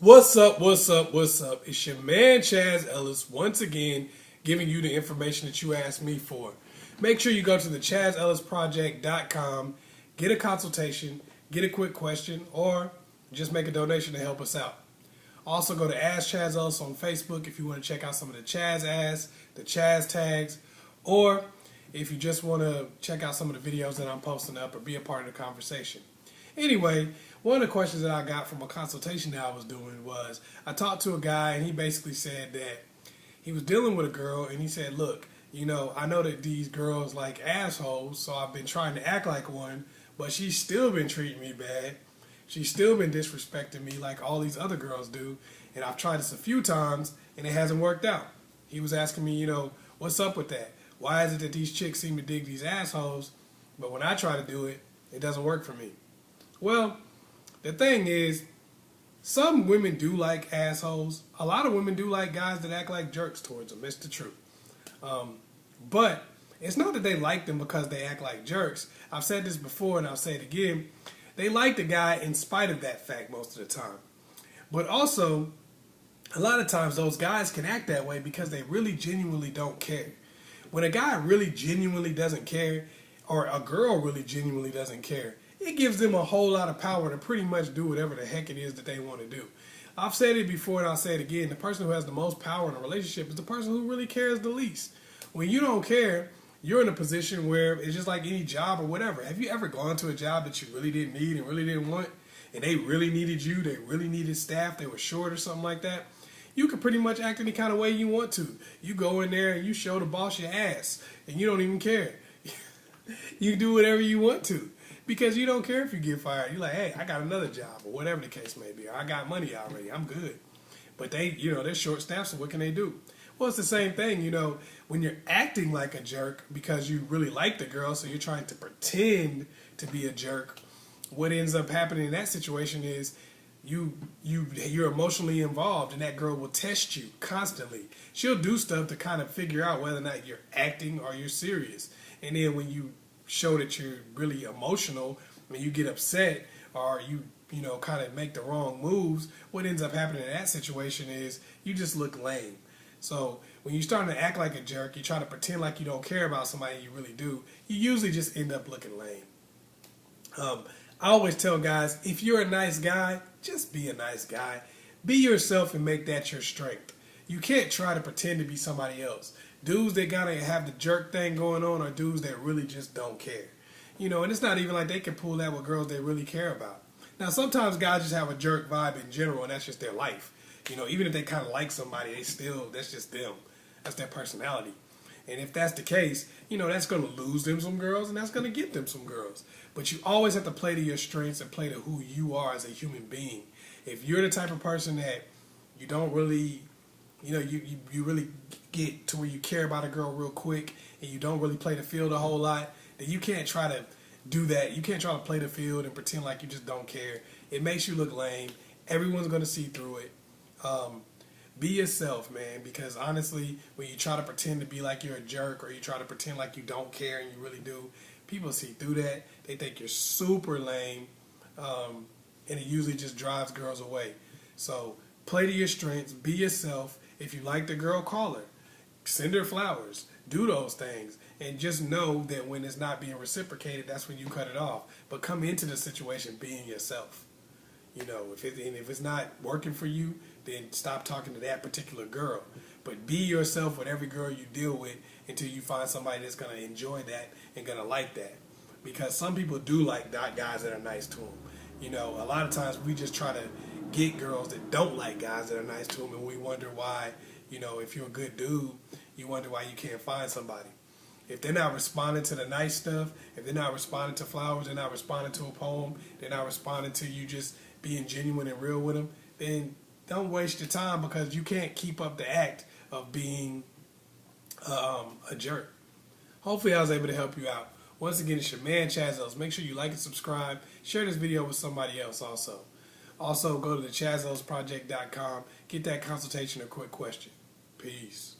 What's up, what's up, what's up? It's your man Chaz Ellis once again giving you the information that you asked me for. Make sure you go to the ChazzEllisProject.com, get a consultation, get a quick question, or just make a donation to help us out. Also go to AskChazzEllis on Facebook if you want to check out some of the Chaz ass, the Chaz tags, or if you just want to check out some of the videos that I'm posting up or be a part of the conversation. Anyway, one of the questions that I got from a consultation that I was doing was, I talked to a guy and he basically said that he was dealing with a girl and he said, look, I know that these girls like assholes, so I've been trying to act like one, but she's still been treating me bad. She's still been disrespecting me like all these other girls do, and I've tried this a few times and it hasn't worked out. He was asking me, what's up with that? Why is it that these chicks seem to dig these assholes, but when I try to do it, it doesn't work for me? Well, the thing is, some women do like assholes. A lot of women do like guys that act like jerks towards them. It's the truth. But it's not that they like them because they act like jerks. I've said this before and I'll say it again. They like the guy in spite of that fact most of the time. But also, a lot of times those guys can act that way because they really genuinely don't care. When a guy really genuinely doesn't care, or a girl really genuinely doesn't care, it gives them a whole lot of power to pretty much do whatever the heck it is that they want to do. I've said it before and I'll say it again. The person who has the most power in a relationship is the person who really cares the least. When you don't care, you're in a position where it's just like any job or whatever. Have you ever gone to a job that you really didn't need and really didn't want, and they really needed you, they really needed staff, they were short or something like that? You can pretty much act any kind of way you want to. You go in there and you show the boss your ass, and you don't even care. You do whatever you want to. Because you don't care if you get fired. You're like, hey, I got another job, or whatever the case may be. Or I got money already. I'm good. But they're short-staffed, so what can they do? Well, it's the same thing, when you're acting like a jerk because you really like the girl, so you're trying to pretend to be a jerk. What ends up happening in that situation is you're emotionally involved, and that girl will test you constantly. She'll do stuff to kind of figure out whether or not you're acting or you're serious. And then when you show that you're really emotional and you get upset, or you kind of make the wrong moves, what ends up happening in that situation is you just look lame. So when you're starting to act like a jerk, you try to pretend like you don't care about somebody you really do, you usually just end up looking lame. I always tell guys, if you're a nice guy, just be a nice guy. Be yourself and make that your strength. You can't try to pretend to be somebody else. Dudes that gotta have the jerk thing going on are dudes that really just don't care. And it's not even like they can pull that with girls they really care about. Now, sometimes guys just have a jerk vibe in general, and that's just their life. Even if they kind of like somebody, that's just them. That's their personality. And if that's the case, that's going to lose them some girls, and that's going to get them some girls. But you always have to play to your strengths and play to who you are as a human being. If you're the type of person that you don't really, you really get to where you care about a girl real quick, and you don't really play the field a whole lot, then you can't try to do that. You can't try to play the field and pretend like you just don't care. It makes you look lame. Everyone's going to see through it. Be yourself, man, because honestly, when you try to pretend to be like you're a jerk, or you try to pretend like you don't care and you really do, people see through that. They think you're super lame, and it usually just drives girls away. So play to your strengths, be yourself. If you like the girl, call her, send her flowers, do those things, and just know that when it's not being reciprocated, that's when you cut it off. But come into the situation being yourself. If it's not working for you, then stop talking to that particular girl. But be yourself with every girl you deal with until you find somebody that's going to enjoy that and going to like that. Because some people do like guys that are nice to them. A lot of times we just try to get girls that don't like guys that are nice to them, and we wonder why, if you're a good dude, you wonder why you can't find somebody. If they're not responding to the nice stuff, if they're not responding to flowers, they're not responding to a poem, they're not responding to you just being genuine and real with them, then don't waste your time, because you can't keep up the act of being a jerk. Hopefully I was able to help you out. Once again, it's your man Chaz Ellis. Make sure you like and subscribe. Share this video with somebody else also. Also, go to the ChazzEllisProject.com. Get that consultation or quick question. Peace.